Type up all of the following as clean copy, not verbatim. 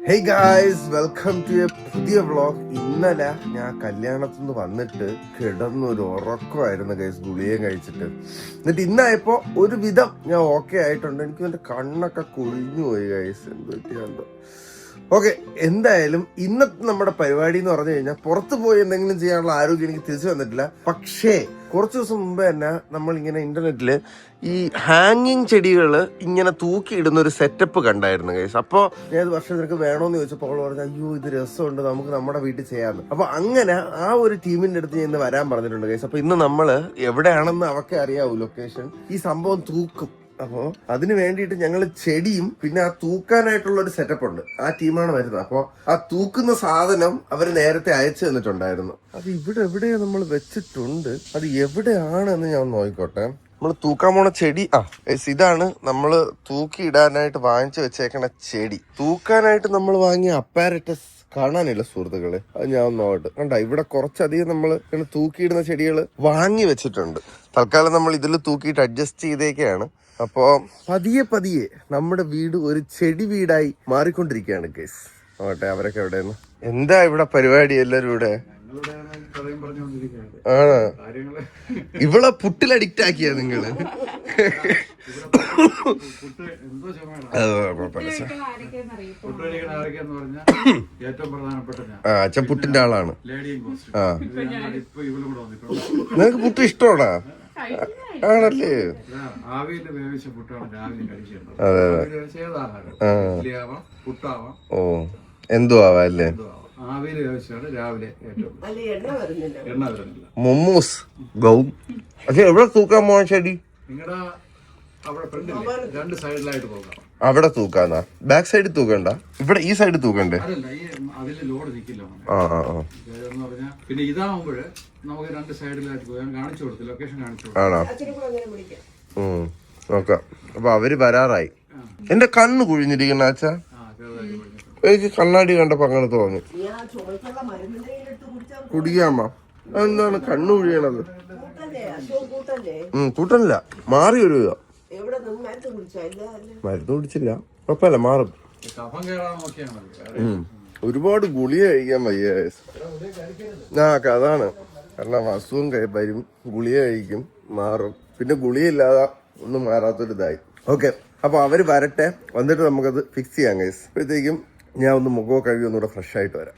Hey guys, welcome to a പുതിയ vlog. ഇന്നലെ ഞാൻ കല്യാണത്തിൽ നിന്ന് വന്നിട്ട് കിടന്നൊരു ഉറക്കമായിരുന്നു ഗൈസ്, ഗുളികയും കഴിച്ചിട്ട്. എന്നിട്ട് ഇന്നായപ്പോ ഒരു വിധം ഞാൻ ഓക്കെ ആയിട്ടുണ്ട്. എനിക്ക് എന്റെ കണ്ണൊക്കെ കുഴിഞ്ഞു പോയി ഗൈസ്, എന്ത് പറ്റിയാണ്ടോ. ഓക്കെ, എന്തായാലും ഇന്നത്തെ നമ്മുടെ പരിപാടി എന്ന് പറഞ്ഞു കഴിഞ്ഞാൽ പുറത്തു പോയി എന്തെങ്കിലും ചെയ്യാനുള്ള ആരോഗ്യം എനിക്ക് തിരിച്ചു വന്നിട്ടില്ല. പക്ഷേ കുറച്ച് ദിവസം മുമ്പ് തന്നെ നമ്മൾ ഇങ്ങനെ ഇന്റർനെറ്റില് ഈ ഹാങ്ങിങ് ചെടികൾ ഇങ്ങനെ തൂക്കിയിടുന്ന ഒരു സെറ്റപ്പ് കണ്ടായിരുന്നു ഗൈസ്. അപ്പോൾ ഞാൻ ഇത് വർഷം നിനക്ക് വേണോന്ന് ചോദിച്ചപ്പോൾ അവൾ പറഞ്ഞു, അയ്യോ ഇത് രസമുണ്ട്, നമുക്ക് നമ്മുടെ വീട്ടിൽ ചെയ്യാമെന്ന്. അപ്പൊ അങ്ങനെ ആ ഒരു ടീമിന്റെ അടുത്ത് ഞാൻ ഇന്ന് വരാൻ പറഞ്ഞിട്ടുണ്ട് ഗൈസ്. അപ്പൊ ഇന്ന് നമ്മള് എവിടെയാണെന്ന് അവക്കെ അറിയാവൂ ലൊക്കേഷൻ. ഈ സംഭവം തൂക്കും. അപ്പോ അതിന് വേണ്ടിയിട്ട് ഞങ്ങൾ ചെടിയും പിന്നെ ആ തൂക്കാനായിട്ടുള്ള ഒരു സെറ്റപ്പ് ഉണ്ട്. ആ ടീമാണ് വരുന്നത്. അപ്പൊ ആ തൂക്കുന്ന സാധനം അവര് നേരത്തെ അയച്ചു തന്നിട്ടുണ്ടായിരുന്നു. അത് ഇവിടെ എവിടെയോ നമ്മൾ വെച്ചിട്ടുണ്ട്. അത് എവിടെയാണെന്ന് ഞാൻ നോക്കിക്കോട്ടെ. നമ്മൾ തൂക്കാൻ പോണ ചെടി ഇതാണ് നമ്മൾ തൂക്കിയിടാനായിട്ട് വാങ്ങിച്ചു വെച്ചേക്കണ ചെടി. തൂക്കാനായിട്ട് നമ്മൾ വാങ്ങിയ അപ്പാരറ്റസ് കാണാനില്ല സുഹൃത്തുക്കള്. അത് ഞാൻ നോട്ട് കണ്ട, ഇവിടെ കുറച്ചധികം നമ്മൾ ഇങ്ങനെ തൂക്കിയിടുന്ന ചെടികൾ വാങ്ങി വെച്ചിട്ടുണ്ട്. തൽക്കാലം നമ്മൾ ഇതിൽ തൂക്കിയിട്ട് അഡ്ജസ്റ്റ് ചെയ്തേക്കാണ്. അപ്പോ പതിയെ പതിയെ നമ്മുടെ വീട് ഒരു ചെടി വീടായി മാറിക്കൊണ്ടിരിക്കുകയാണ് ഗൈസ്. നോട്ടെ അവരൊക്കെ എവിടെയെന്ന്. എന്താ ഇവിടെ പരിപാടി എല്ലാരും ഇവിടെ? ആണ് ഇവളെ പുട്ടിൽ അഡിക്റ്റ് ആക്കിയാ നിങ്ങള്? അച്ഛൻ പുട്ടിന്റെ ആളാണ്. നിനക്ക് പുട്ട് ഇഷ്ടമാണോ? ആണല്ലേ? അതെ ഓ, എന്തോ ആവാ അല്ലേ? മൊമ്മൂസ് ഗൗം. പക്ഷെ എവിടെ തൂക്കാൻ പോകാൻ ചെടി? അവിടെ തൂക്കാന്നാ? ബാക്ക് സൈഡിൽ തൂക്കണ്ട, ഇവിടെ ഈ സൈഡിൽ തൂക്കണ്ടേ? പിന്നെ ഇതാവുമ്പോഴ് നമുക്ക് രണ്ട് സൈഡിലായിട്ട് കാണിച്ചു കൊടുത്തു, ലൊക്കേഷൻ കാണിച്ചു. ആണോ? നോക്കാം. അപ്പൊ അവര് വരാറായി. എന്റെ കണ്ണ് കുഴിഞ്ഞിരിക്കുന്ന അച്ഛാ. എനിക്ക് കണ്ണാടി കണ്ടപ്പോ അങ്ങനെ തോന്നി. കുടിക്കാമ്മ. എന്താണ് കണ്ണു കുഴിയണത്? കൂട്ടല്ല, മാറി ഒരു വിധം. മരുന്ന് കുടിച്ചില്ല, കുഴപ്പമില്ല, മാറും. ഒരുപാട് ഗുളിക കഴിക്കാൻ വയ്യ. അതാണ് കാരണം അസുഖം വരും, ഗുളിക കഴിക്കും, മാറും. പിന്നെ ഗുളിയില്ലാതെ ഒന്നും മാറാത്തൊരിതായി. ഓക്കെ, അപ്പൊ അവര് വരട്ടെ, വന്നിട്ട് നമുക്കത് ഫിക്സ് ചെയ്യാം ഗൈസ്. അപ്പോഴത്തേക്കും ഞാൻ ഒന്ന് മുഖമൊക്കെ കഴുകി ഒന്നുകൂടെ ഫ്രഷ് ആയിട്ട് വരാം.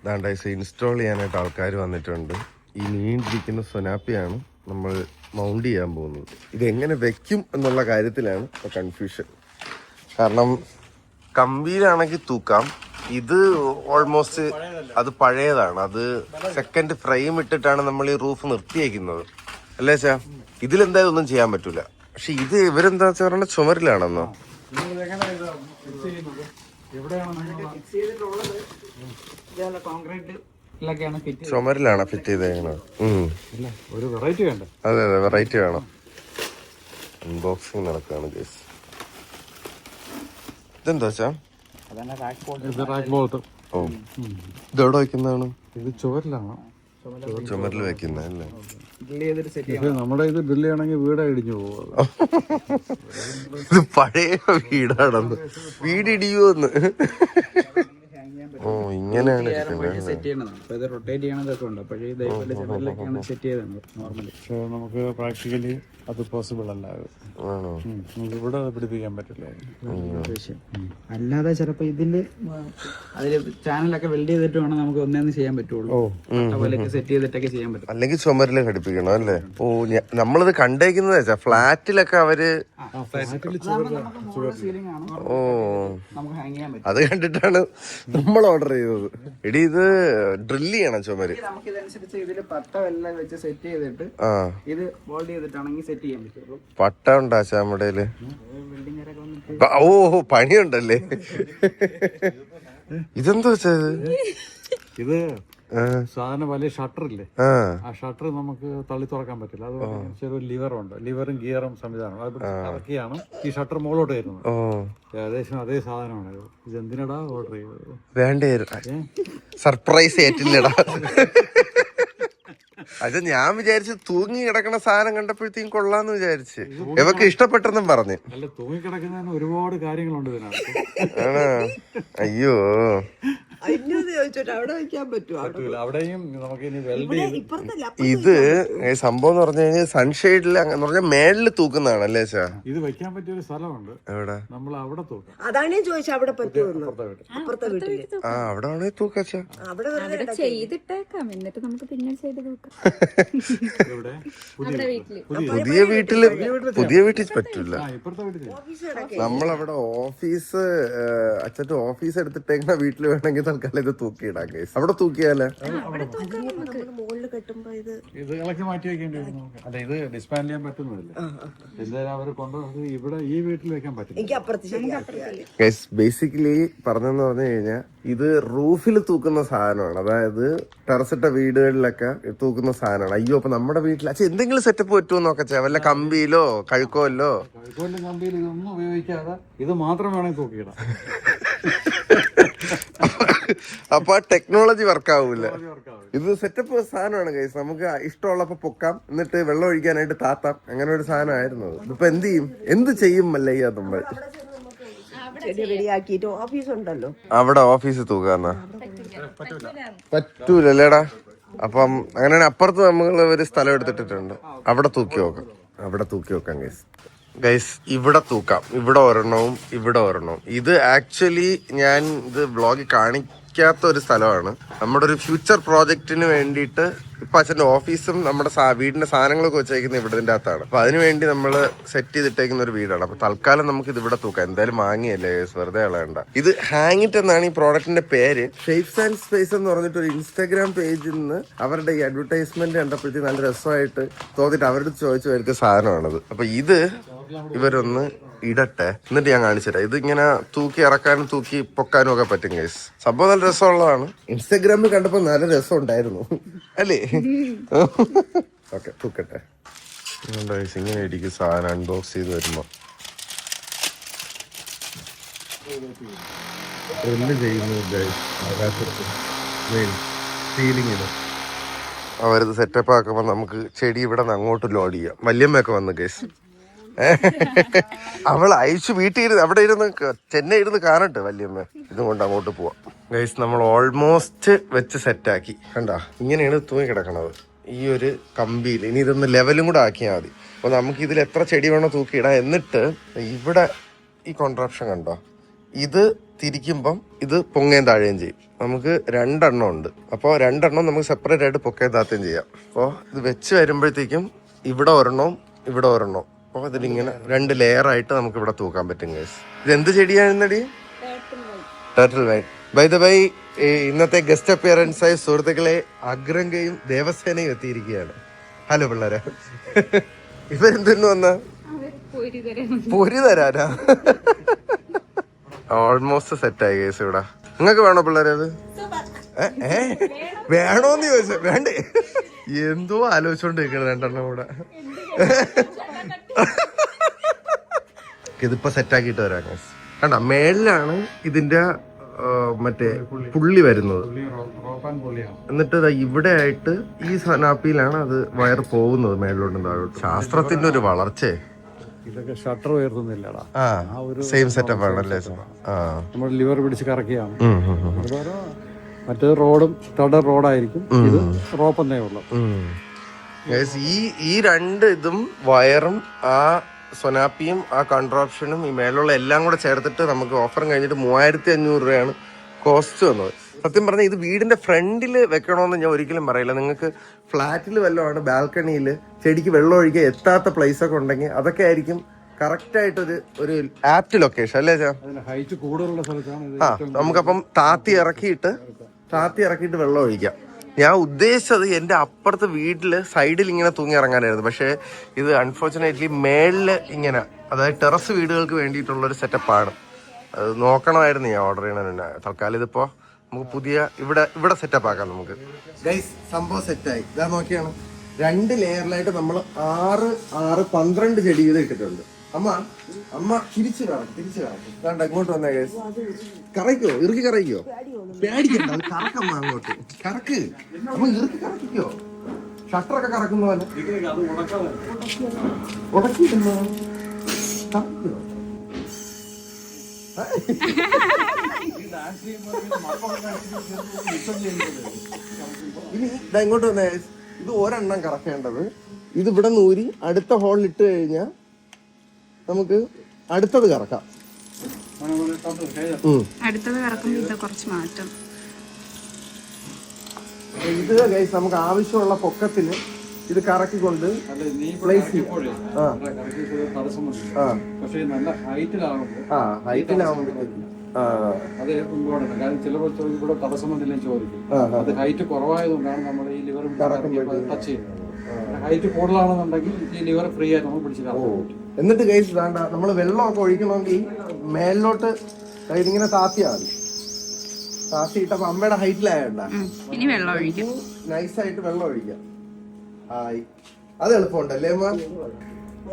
അതാണ്ട് ഇൻസ്റ്റാൾ ചെയ്യാനായിട്ട് ആൾക്കാർ വന്നിട്ടുണ്ട്. ഈ നീണ്ടിരിക്കുന്ന സൊനാപ്പിയാണ് നമ്മൾ മൗണ്ട് ചെയ്യാൻ പോകുന്നത്. ഇതെങ്ങനെ വെക്കും എന്നുള്ള കാര്യത്തിലാണ് കൺഫ്യൂഷൻ. കാരണം കമ്പിയിലാണെങ്കിൽ തൂക്കാം, ഇത് ഓൾമോസ്റ്റ് അത് പഴയതാണ്. അത് സെക്കൻഡ് ഫ്രെയിം ഇട്ടിട്ടാണ് നമ്മൾ ഈ റൂഫ് നിർത്തിയേക്കുന്നത് അല്ലേ ചാ? ഇതിലെന്തായാലും ഒന്നും ചെയ്യാൻ പറ്റൂല. പക്ഷെ ഇത് ഇവരെന്താ വെച്ചാൽ പറഞ്ഞ ചുമരിലാണെന്നോ? ചുമരിലാണ് ഫിറ്റ് ചെയ്തേക്കുന്നത്. അതെ അതെ, വെറൈറ്റി വേണം. അൺബോക്സിങ് നടക്കാണ് ഗൈസ്. ഇതെന്താ വെച്ചാ? ഓ, ഇതെവിടെ വെക്കുന്നതാണ്? ഇത് ചുവരിലാണ്. ചുമരിൽ വെക്കുന്നല്ലേ? നമ്മുടെ ഇത് ഡ്രില്ല് ചെയ്യണമെങ്കിൽ വീട് ഇടിഞ്ഞു പോകും. ഇത് പഴയ വീടാണെന്ന്. വീടിടിയോന്ന്. ഓ, ഇങ്ങനെയാണ് നമുക്ക് പ്രാക്ടിക്കലി അത് പോസിബിൾ അല്ല. ഇവിടെ പിടിപ്പിക്കാൻ പറ്റില്ല. അല്ലാതെ ചിലപ്പോ ഇതില് അതില് ചാനലൊക്കെ വെൽഡ് ചെയ്തിട്ട് വേണം നമുക്ക് ഒന്നേന്ന് ചെയ്യാൻ പറ്റുള്ളൂ. സെറ്റ് ചെയ്തിട്ടൊക്കെ ചെയ്യാൻ പറ്റും. അല്ലെങ്കിൽ ചുമരില് ഘടിപ്പിക്കണം അല്ലേ? ഓ, നമ്മളിത് കണ്ടേക്കുന്നത് വെച്ചാ ഫ്ലാറ്റിലൊക്കെ അവര്. ഓ, അത് കണ്ടിട്ടാണ് നമ്മൾ ഓർഡർ ചെയ്തത്. എടി ഇത് ഡ്രില്ല് ചെയ്യണം ചുമര്. നമുക്കിതനുസരിച്ച് ഇതില് പട്ട എല്ലാം വെച്ച് സെറ്റ് ചെയ്തിട്ട് ഇത് ബോൾഡ് ചെയ്തിട്ടാണെങ്കിൽ സെറ്റ് ചെയ്യാൻ പറ്റുള്ളൂ. പട്ട ഉണ്ടാ ചാമടയില്? ഓ, പണിയുണ്ടല്ലേ? ഇതെന്താ വെച്ചത്? ഇത് സാധാരണ വലിയ ഷട്ടർ ഇല്ലേ, ആ ഷട്ടർ നമുക്ക് തള്ളി തുറക്കാൻ പറ്റില്ല. അത് ചെറിയൊരു ലിവറുണ്ട്, ലിവറും ഗിയറും സംവിധാനം. അത് ഇറക്കിയാണ് ഈ ഷട്ടർ മുകളിലോട്ട് വരുന്നത്. ഏകദേശം അതേ സാധനമാണ്. ഇത് എന്തിനടാ ഓർഡർ ചെയ്തത്? വേണ്ടേ, സർപ്രൈസ് ഏറ്റില്ലടാ. അത് ഞാൻ വിചാരിച്ചു തൂങ്ങി കിടക്കണ സാധനം കണ്ടപ്പോഴത്തേക്കും കൊള്ളാന്ന് വിചാരിച്ച് ഇവക്ക് ഇഷ്ടപ്പെട്ടെന്നും പറഞ്ഞു. അല്ല, തൂങ്ങിക്കിടക്കുന്നതിന് ഒരുപാട് കാര്യങ്ങളുണ്ട് ഇതിനകത്ത്. ആണോ? അയ്യോ, അവിടെ വെക്കാൻ പറ്റുമോ? പറ്റൂല. അവിടെയും നമുക്ക് ഇനി വെൽഡ് ചെയ്ത് ഇത് സംഭവം എന്ന് പറഞ്ഞു കഴിഞ്ഞാൽ സൺഷെയ്ഡിൽ എന്ന് പറഞ്ഞാൽ മേളില് തൂക്കുന്നതാണ് അല്ലേ ചാ? ഇത് വെക്കാൻ പറ്റിയ ഒരു സ്ഥലമുണ്ട്. എവിടെ? നമ്മൾ അവിടെ തൂക്കാം. അതാണ് ചോദിച്ചത്, അവിടെ പറ്റുമോ? അവിടെ വേണേ തൂക്കാച്ചാ. അവിടെ ചെയ്തിട്ടേക്കാം, എന്നിട്ട് നമുക്ക് പിന്നെ ചെയ്ത് നോക്കാം. ഇവിടെ പുതിയ വീട്ടിൽ പറ്റൂല. ഇപ്പുറത്തെ വീട്ടിൽ നമ്മളവിടെ ഓഫീസ് അച്ഛൻ്റെ ഓഫീസ് എടുത്തിട്ടേക്കുന്ന വീട്ടിൽ വേണമെങ്കിൽ തൽക്കാലം ഇത് തൂക്കിയിടാം കേസ്. അവിടെ തൂക്കിയാലേ മുകളിൽ കെട്ടുമ്പോ ഇത് ഇളക്കി മാറ്റി വെക്കേണ്ടി വരും നമുക്ക്. അല്ല, ഇത് ഡിസ്പാൻഡ് ചെയ്യാൻ പറ്റുന്നതല്ല. എന്തായാലും അവർ കൊണ്ടുവന്നത് ഇവിടെ ഈ വീട്ടിൽ വെക്കാൻ പറ്റില്ല. എനിക്ക് അപ്പുറത്ത് ഗൈസ് ബേസിക്കലി പറഞ്ഞെന്ന് പറഞ്ഞു കഴിഞ്ഞാൽ ഇത് റൂഫിൽ തൂക്കുന്ന സാധനമാണ്. അതായത് ടെറസിട്ട വീടുകളിലൊക്കെ തൂക്കുന്ന സാധനമാണ്. അയ്യോ, അപ്പൊ നമ്മുടെ വീട്ടിൽ അച്ഛൻ എന്തെങ്കിലും സെറ്റപ്പ് പറ്റുമോ നോക്കച്ചാ? വല്ല കമ്പിയിലോ കഴുക്കോല്ലോ? കഴുക്കോലിന്റെ കമ്പിയിൽ ഇതൊന്നും ഉപയോഗിക്കാതെ ഇത് മാത്രം വേണമെങ്കിൽ തൂക്കിയിടാം. അപ്പൊ ആ ടെക്നോളജി വർക്ക് ആവൂല. ഇത് സെറ്റപ്പ് സാധനമാണ് ഗൈസ്. നമുക്ക് ഇഷ്ടമുള്ളപ്പോ പൊക്കാം, എന്നിട്ട് വെള്ളം ഒഴിക്കാനായിട്ട് താത്താം. അങ്ങനെ ഒരു സാധനമായിരുന്നു അത്. ഇപ്പൊ എന്ത് ചെയ്യും മല്ലയ്യ നമ്മൾ? റെഡിയാക്കിട്ട് ഓഫീസ് ഉണ്ടല്ലോ, അവിടെ ഓഫീസ് തൂക്കാന്നാ പറ്റൂലല്ലേടാ. അപ്പം അങ്ങനെയാണെങ്കിൽ അപ്പുറത്ത് നമ്മൾ ഒരു സ്ഥലം എടുത്തിട്ടുണ്ട്, അവിടെ തൂക്കി നോക്കാം ഗൈസ്. ഇവിടെ തൂക്കാം, ഇവിടെ ഒരെണ്ണവും ഇവിടെ ഒരെണ്ണവും. ഇത് ആക്ച്വലി ഞാൻ ഇത് വ്ളോഗിൽ കാണിക്കാത്ത ഒരു സ്ഥലമാണ്. നമ്മുടെ ഒരു ഫ്യൂച്ചർ പ്രോജക്റ്റിന് വേണ്ടിയിട്ട് ഇപ്പൊ അച്ഛൻ്റെ ഓഫീസും നമ്മുടെ വീടിന്റെ സാധനങ്ങളൊക്കെ വെച്ചേക്കുന്നത് ഇവിടത്തിന്റെ അകത്താണ്. അപ്പൊ അതിനുവേണ്ടി നമ്മൾ സെറ്റ് ചെയ്തിട്ടേക്കുന്ന ഒരു വീടാണ്. അപ്പൊ തൽക്കാലം നമുക്ക് ഇത് ഇവിടെ തൂക്കാം. എന്തായാലും വാങ്ങിയല്ലേ, വെറുതെ കളയണ്ട. ഇത് ഹാങ്ങിറ്റ് എന്നാണ് ഈ പ്രോഡക്റ്റിന്റെ പേര്. ഷേപ്സ് ആൻഡ് സ്പേസ് എന്ന് പറഞ്ഞിട്ട് ഒരു ഇൻസ്റ്റാഗ്രാം പേജിൽ നിന്ന് അവരുടെ ഈ അഡ്വർടൈസ്മെന്റ് കണ്ടപ്പോഴത്തേക്ക് നല്ല രസമായിട്ട് തോന്നിട്ട് അവരുടെ ചോദിച്ചു വരുന്ന സാധനമാണത്. അപ്പൊ ഇത് ഇവരൊന്ന് ഇടട്ടെ, എന്നിട്ട് ഞാൻ കാണിച്ചുതരാം. ഇത് ഇങ്ങനെ തൂക്കി ഇറക്കാനും തൂക്കി പൊക്കാനും ഒക്കെ പറ്റും ഗൈസ്. സംഭവം നല്ല രസമുള്ളതാണ്. ഇൻസ്റ്റാഗ്രാമിൽ കണ്ടപ്പോ നല്ല രസം ഉണ്ടായിരുന്നു അല്ലേ? ഓക്കെ, തൂക്കട്ടെ. ഇങ്ങനെ ഇരിക്കും സാധനം അൺബോക്സ് ചെയ്ത് വരുമ്പോ. അവരത് സെറ്റപ്പ് ആക്കുമ്പോ നമുക്ക് ചെടി ഇവിടെ നിന്ന് അങ്ങോട്ട് ലോഡ് ചെയ്യാം. വല്യമ്മയൊക്കെ വന്നു ഗൈസ്. അവൾ അയച്ചു വീട്ടിൽ ഇരുന്ന് അവിടെ ഇരുന്ന് ചെന്നൈ ഇരുന്ന് കാണട്ടെ വല്യമ്മ. ഇതും കൊണ്ട് അങ്ങോട്ട് പോവാം ഗൈസ്. നമ്മൾ ഓൾമോസ്റ്റ് വെച്ച് സെറ്റാക്കി. കണ്ടാ, ഇങ്ങനെയാണ് തൂങ്ങി കിടക്കണത് ഈ ഒരു കമ്പിയിൽ. ഇനി ഇതൊന്ന് ലെവലും കൂടെ ആക്കിയാൽ മതി. അപ്പോൾ നമുക്ക് ഇതിൽ എത്ര ചെടി വേണോ തൂക്കിയിടാം. എന്നിട്ട് ഇവിടെ ഈ കോൺട്രാപ്ഷൻ കണ്ടോ, ഇത് തിരിക്കുമ്പം ഇത് പൊങ്ങയും താഴുകയും ചെയ്യും. നമുക്ക് 2 എണ്ണം ഉണ്ട്. അപ്പോൾ 2 എണ്ണം നമുക്ക് സെപ്പറേറ്റ് ആയിട്ട് പൊക്കയും താത്തുകയും ചെയ്യാം. അപ്പോൾ ഇത് വെച്ച് വരുമ്പോഴത്തേക്കും ഇവിടെ ഒരെണ്ണവും ഇവിടെ ഒരെണ്ണവും. അപ്പോൾ ഇതിലിങ്ങനെ 2 ലെയർ ആയിട്ട് നമുക്ക് ഇവിടെ തൂക്കാൻ പറ്റും ഗൈസ്. ഇത് എന്ത് ചെടിയാണെന്നടി? Turtle vine. By the by, ഇന്നത്തെ ഗസ്റ്റ് അപ്പിയറൻസ് ആയി സുഹൃത്തുക്കളെ അഗ്രംഗയും ദേവസേനയും എത്തിയിരിക്കുകയാണ്. ഹലോ പിള്ളേരെ. ഇവരെന്തെന്ന് വന്ന പൊരി തരാനാ? ഓൾമോസ്റ്റ് സെറ്റായി ഗൈസ് ഇവിടെ. നിങ്ങൾക്ക് വേണോ പിള്ളേരെ? അത് വേണോന്ന് ചോദിച്ച വേണ്ടേ? എന്തോ ആലോചിച്ചോണ്ടിരിക്കണം 2 എണ്ണം കൂടെ. ഇതിപ്പോ സെറ്റാക്കിയിട്ട് വരാം ഗൈസ്. കണ്ട, മേളിലാണ് ഇതിന്റെ മറ്റേ പുള്ളി വരുന്നത്. എന്നിട്ട് ഇവിടെ ആയിട്ട് ഈ സനാപ്പിയിലാണ് അത് വയർ പോകുന്നത് മേളിലോട്ടും താഴോട്ട്. ശാസ്ത്രത്തിന്റെ ഒരു വളർച്ചേ. ഇതൊക്കെ ഷട്ടർ ഉയർത്തുന്നില്ലടാ. സെയിം സെറ്റപ്പ് ആണല്ലേ? നമ്മൾ ലിവർ പിടിച്ച് കറക്കിയാണ്. മറ്റേ റോഡും തടർ റോഡായിരിക്കും, ഇത് റോപ്പന്നേ ഉള്ളു. ഈ 2 ഇതും വയറും ആ സൊനാപ്പിയും ആ കോൺട്രാപ്ഷനും ഈ മേലുള്ള എല്ലാം കൂടെ ചേർത്തിട്ട് നമുക്ക് ഓഫറും കഴിഞ്ഞിട്ട് 3500 രൂപയാണ് കോസ്റ്റ് വന്നത്. സത്യം പറഞ്ഞാൽ ഇത് വീടിന്റെ ഫ്രണ്ടിൽ വെക്കണമെന്ന് ഞാൻ ഒരിക്കലും പറയില്ല. നിങ്ങൾക്ക് ഫ്ലാറ്റിൽ വല്ലതാണ് ബാൽക്കണിയിൽ ചെടിക്ക് വെള്ളം ഒഴിക്കാൻ എത്താത്ത പ്ലേസ് ഒക്കെ ഉണ്ടെങ്കിൽ അതൊക്കെ ആയിരിക്കും കറക്റ്റ് ആയിട്ടൊരു ആപ്റ്റ് ലൊക്കേഷൻ അല്ലേ ചാ? ഹൈറ്റ് കൂടുതലുള്ള സ്ഥലത്താണ്. നമുക്കപ്പം താത്തി ഇറക്കിയിട്ട് വെള്ളം ഒഴിക്കാം. ഞാൻ ഉദ്ദേശിച്ചത് എൻ്റെ അപ്പുറത്തെ വീട്ടില് സൈഡിൽ ഇങ്ങനെ തൂങ്ങി ഇറങ്ങാനായിരുന്നു. പക്ഷേ ഇത് അൺഫോർച്ചുനേറ്റ്ലി മേളില് ഇങ്ങനെ, അതായത് ടെറസ് വീടുകൾക്ക് വേണ്ടിയിട്ടുള്ളൊരു സെറ്റപ്പാണ്. അത് നോക്കണമായിരുന്നു ഞാൻ ഓർഡർ ചെയ്യണതിന്. തൽക്കാലം ഇതിപ്പോ നമുക്ക് പുതിയ ഇവിടെ സെറ്റപ്പ് ആക്കാം നമുക്ക്. ഗൈസ്, സംഭവം സെറ്റായി. ഇതാ നോക്കിയാണ് 2 ലെയറിലായിട്ട് നമ്മൾ 6 ചെടി വീതം ഇട്ടിട്ടുണ്ട്. അമ്മ തിരിച്ചു കറക്കും. ഇങ്ങോട്ട് വന്നേ ഗൈസ്. കറയ്ക്കോ? ഇറുക്കി കറയ്ക്കോ? പേടിക്കണ്ട, കറക്കമ്മ അങ്ങോട്ട് കറക്ക്. അമ്മ ഇറുക്കി കറക്കിക്കോ. ഷട്ടറൊക്കെ കറക്കുന്ന പോലെ അത് ഉണക്കാതെ ഉടക്കിയിടുന്നു. ഇനി ഇതാ ഇങ്ങോട്ട് വന്നേ. ഇത് ഒരെണ്ണം കറക്കേണ്ടത്. ഇത് ഇവിടെ നൂരി അടുത്ത ഹോളിൽ ഇട്ട് കഴിഞ്ഞാൽ നമുക്ക് അടുത്തത് കറക്കാം. അടുത്തത് കറക്കുമ്പോൾ ഇത് കുറച്ച് മാറ്റം. ഇത് ഗൈസ് നമുക്ക് ആവശ്യമുള്ള പൊക്കത്തിന് ഇത് കറക്കിക്കൊണ്ട് പ്ലേസ് ചെയ്യാം. പക്ഷേ നല്ല ഹൈറ്റിലാകുമ്പോൾ ഹൈറ്റിലാവുമ്പോഴത്തേക്കും അത് ഇമ്പോർട്ടന്റ്. കാരണം ചിലപ്പോൾ ഇവിടെ തടസ്സം എന്തെങ്കിലും ചോദിക്കും. അത് ഹൈറ്റ് കുറവായതുകൊണ്ടാണ് നമ്മൾ ഈ ലിവർ ടച്ച് ചെയ്യുന്നത്. ഹൈറ്റ് കൂടുതലാണെന്നുണ്ടെങ്കിൽ ഈ ലിവർ ഫ്രീ ആയിട്ട് നമ്മൾ പിടിച്ചിട്ട്. എന്നിട്ട് ഗൈസ് വേണ്ട, നമ്മൾ വെള്ളമൊക്കെ ഒഴിക്കണമെങ്കിൽ മേലിലോട്ട് ഇതിങ്ങനെ താത്തിയാ മതി. താത്തിയിട്ടപ്പോ അമ്മയുടെ ഹൈറ്റിലായണ്ട ഇനി വെള്ളം ഒഴിക്കും. നൈസായിട്ട് വെള്ളം ഒഴിക്കാം. ആയി, അത് എളുപ്പമുണ്ടല്ലേ അമ്മ?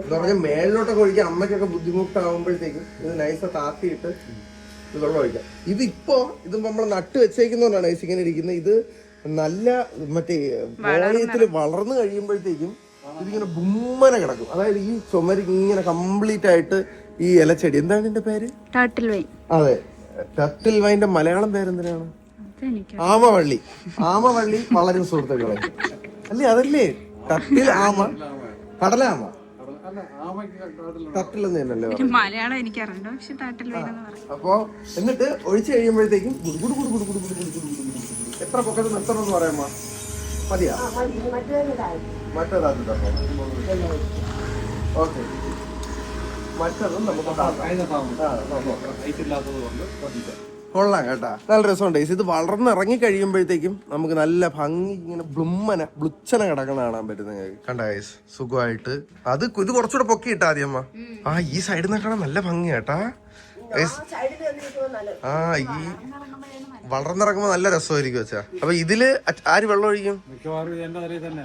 എന്ന് പറഞ്ഞാൽ മേളിലോട്ടൊക്കെ ഒഴിക്കാം. അമ്മയ്ക്കൊക്കെ ബുദ്ധിമുട്ടാകുമ്പോഴത്തേക്കും ഇത് നൈസ താത്തിയിട്ട് ഇത് വെള്ളം ഒഴിക്കാം. ഇതിപ്പോ ഇത് നമ്മൾ നട്ട് വെച്ചേക്കുന്നോണ്ടാണ് നൈസ് ഇങ്ങനെ ഇരിക്കുന്നത്. ഇത് നല്ല മറ്റേ വോളിയത്തിൽ വളർന്നു കഴിയുമ്പോഴത്തേക്കും ഇതിങ്ങനെ ബുമ്മനെ കിടക്കും. അതായത് ഈ ചുമര് ഇങ്ങനെ കംപ്ലീറ്റ് ആയിട്ട് ഈ ഇലച്ചെടി, എന്താണ് ഇതിന്റെ പേര്? Turtle wine. അതെ, ടർട്ടിൽ വൈൻ്റെ മലയാളം പേരെന്തിനാണ്? ആമവള്ളി. ആമവള്ളി വളരും സുഹൃത്തുക്കളെ. അല്ലേ, അതല്ലേ ടർട്ടിൽ ആമ, കടലാമ. ടർട്ടിൽ എന്ന് തന്നെയല്ലേ മലയാളം എനിക്ക് അറിയണ്ട, പക്ഷെ ടർട്ടിൽ വൈൻ എന്ന് പറയും. അപ്പൊ എന്നിട്ട് ഒഴിച്ചു കഴിയുമ്പോഴത്തേക്കും എത്ര പൊക്കത്ത് നിർത്തണം എന്ന് പറയാമോ? മതിയാ? മറ്റേതാക്കി തരണം. ഓക്കെ, മറ്റതും നമുക്ക് കൊള്ളാം കേട്ടാ. നല്ല രസമുണ്ട്. ഇത് വളർന്നിറങ്ങി കഴിയുമ്പോഴത്തേക്കും നമുക്ക് നല്ല ഭംഗി ഇങ്ങനെ ബ്ലുച്ചന കിടക്കണ കാണാൻ പറ്റുന്ന കണ്ട ഗൈസ്. സുഖമായിട്ട് അത് ഇത് കുറച്ചുകൂടെ പൊക്കിയിട്ടാ ആദ്യമ്മ. ഈ സൈഡിൽ നിന്ന് കാണാൻ നല്ല ഭംഗി കേട്ടാ. ഈ വളർന്നിറങ്ങുമ്പോ നല്ല രസമായിരിക്കും വെച്ചാ. അപ്പൊ ഇതില് ആര് വെള്ളം ഒഴിക്കും? മിക്കവാറും എന്റെ തലയിൽ തന്നെ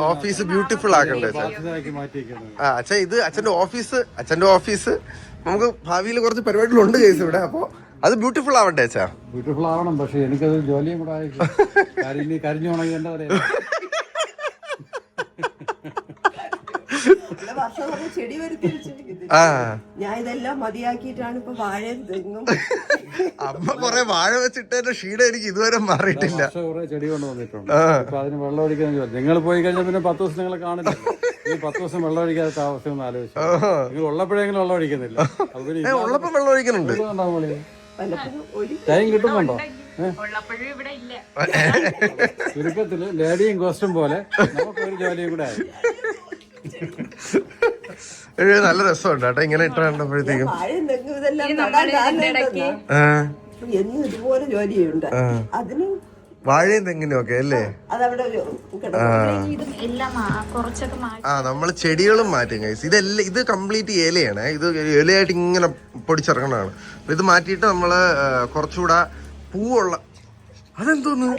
ഓഫീസ് ബ്യൂട്ടിഫുൾ ആക്കണ്ടേ അച്ഛൻ? ഇത് അച്ഛന്റെ ഓഫീസ് നമുക്ക് ഭാവിയിൽ കുറച്ച് പരിപാടികളുണ്ട് കേസ് ഇവിടെ. അപ്പൊ അത് ബ്യൂട്ടിഫുൾ ആവണ്ടേ അച്ഛാ? ബ്യൂട്ടിഫുൾ ആവണം, പക്ഷെ എനിക്കത് ജോലിയും കൂടെ ആയിരിക്കും. കരിഞ്ഞു ഉണങ്ങി എന്റെ തലയിൽ. ചെടി വരുത്തി വെച്ചിരിക്കുന്നത്. ഞാൻ ഇതെല്ലാം മതിയാക്കിയിട്ടാണ് ഇപ്പൊ വാഴയും തെങ്ങും. അമ്മ കൊറേ വാഴ വെച്ചിട്ടേന്റെ ക്ഷീണം എനിക്ക് ഇതുവരെ മാറിയിട്ടില്ല. കുറെ ചെടി കൊണ്ട് വന്നിട്ടുണ്ട്. അപ്പൊ അതിന് വെള്ളം ഒഴിക്കാൻ നിങ്ങൾ പോയി കഴിഞ്ഞാൽ പിന്നെ 10 ദിവസം നിങ്ങളെ കാണില്ല. ഈ 10 ദിവസം വെള്ളം ഒഴിക്കാത്ത അവസ്ഥ ഒന്ന് ആലോചിച്ചു. നിങ്ങൾ ഉള്ളപ്പോഴെങ്കിലും വെള്ളം ഒഴിക്കുന്നില്ല. ഉള്ളപ്പോ വെള്ളം ഒഴിക്കുന്നുണ്ട്. ടൈം കിട്ടുന്നുണ്ടോ? ചുരുക്കത്തില് ലേഡിയും കോസ്റ്റും പോലെ നമുക്കൊരു ജോലിയും കൂടെ ആയി. നല്ല രസമുണ്ട് കേട്ടോ ഇങ്ങനെ ഇട്ട് കണ്ടപ്പോഴത്തേക്കും. ഇതുപോലെ ജോലിയുണ്ട് അതിന്. വാഴയും തെങ്ങിനും ഒക്കെ അല്ലേ? നമ്മള് ചെടികളും മാറ്റും ഗൈസ്. ഇതെല്ലാം ഇത് കംപ്ലീറ്റ് ഇലയാണ്. ഇത് ഇലയായിട്ട് ഇങ്ങനെ പൊടിച്ചിറങ്ങണതാണ്. ഇത് മാറ്റിയിട്ട് നമ്മള് കുറച്ചുകൂടെ പൂവുള്ള, അതെന്തോന്ന്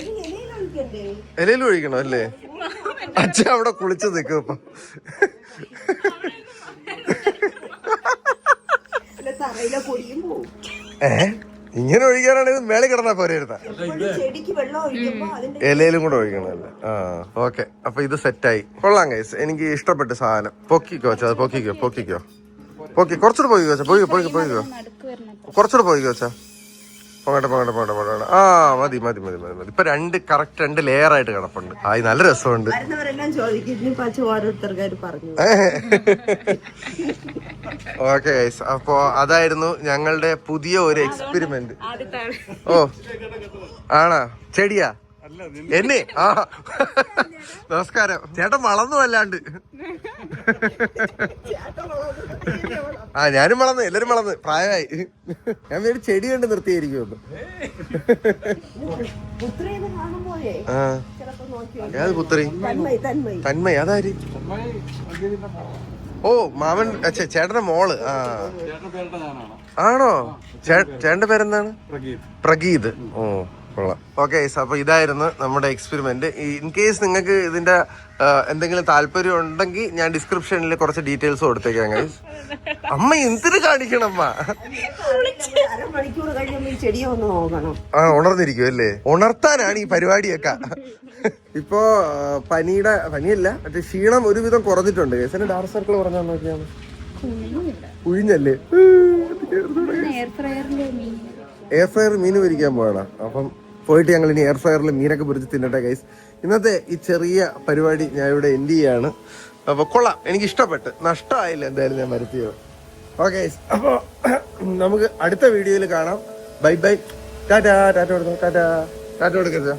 ഇലയിൽ ഒഴിക്കണം അല്ലേ? അച്ഛൻ അവിടെ കുളിച്ച് നിൽക്കും ഇപ്പൊ. ഇങ്ങനെ ഒഴിക്കാനാണെങ്കിൽ മേളിൽ കിടന്നാ പോരായിരുന്ന. ഇലയിലും കൂടെ ഒഴിക്കണല്ലേ? ഓക്കെ. അപ്പൊ ഇത് സെറ്റായി. കൊള്ളാം ഗൈസ്, എനിക്ക് ഇഷ്ടപ്പെട്ട സാധനം. പൊക്കിക്കോ അച്ഛാ, അത് പൊക്കിക്കോ. കുറച്ചുകൂടെ പോയിക്കോ അച്ഛാ, പോയിക്കോ. കുറച്ചുകൂടെ പോയിക്കോ അച്ഛാ. പോകട്ടെ. മതി. ഇപ്പൊ കറക്റ്റ് 2 ലെയർ ആയിട്ട് കിടപ്പുണ്ട്. നല്ല രസമുണ്ട്. ഓക്കെ ഗൈസ്, അപ്പൊ അതായിരുന്നു ഞങ്ങളുടെ പുതിയ ഒരു എക്സ്പെരിമെന്റ്. ഓ ആണാ? ചെടിയാ എന്നെ? നമസ്കാരം ചേട്ടൻ. വളർന്നു അല്ലാണ്ട് ഞാനും വളർന്നു, എല്ലാരും വളർന്ന് പ്രായമായി. ഞാൻ ഒരു ചെടി കണ്ട് നിർത്തിയായിരിക്കും. ഏത് പുത്രി? തന്മയ്. അതാര്? ഓ മാമൻ ചേട്ടന്റെ മോള്. ആണോ? ചേട്ടന്റെ പേരെന്താണ്? പ്രഗീത്. ഓ കൊള്ളാം. ഓക്കെ, അപ്പൊ ഇതായിരുന്നു നമ്മുടെ എക്സ്പെരിമെന്റ്. ഇൻ കേസ് നിങ്ങൾക്ക് ഇതിന്റെ എന്തെങ്കിലും താല്പര്യം ഉണ്ടെങ്കിൽ ഞാൻ ഡിസ്ക്രിപ്ഷനിൽ കുറച്ച് ഡീറ്റെയിൽസ് കൊടുത്തേക്കാം ഗൈസ്. അമ്മ എന്തിനു കാണിക്കണം അമ്മ? അരമണിക്കൂർ കഴിയുമ്പോൾ ഈ ചെടിയെ ഒന്ന് നോക്കണം. ഉണർന്നിരിക്കും അല്ലേ? ഉണർത്താനാണ് ഈ പരിപാടിയൊക്കെ. ഇപ്പോ പനിയല്ല, മറ്റേ ക്ഷീണം ഒരുവിധം കുറഞ്ഞിട്ടുണ്ട് ഗൈസ്. എന്നെ ഡാർക്ക് സർക്കിൾ പറഞ്ഞാൽ നോക്കിയാണ് കുഴിഞ്ഞല്ലേ. എയർ ഫ്രയർ മീൻ പൊരിക്കാൻ പോകണം. അപ്പം പോയിട്ട് ഞങ്ങൾ ഇനി എയർ ഫ്രയറിൽ മീനൊക്കെ പൊരിച്ച് തിന്നട്ടെ ഗൈസ്. ഇന്നത്തെ ഈ ചെറിയ പരിപാടി ഞാൻ ഇവിടെ എൻഡ് ചെയ്യാണ്. അപ്പൊ കൊള്ളാം, എനിക്ക് ഇഷ്ടപ്പെട്ട്. നഷ്ടമായില്ല എന്തായാലും ഞാൻ വരുത്തിയത്. ഓക്കെ, അപ്പൊ നമുക്ക് അടുത്ത വീഡിയോയിൽ കാണാം. Bye bye, Tata. ടാറ്റ കൊടുക്കരുത്.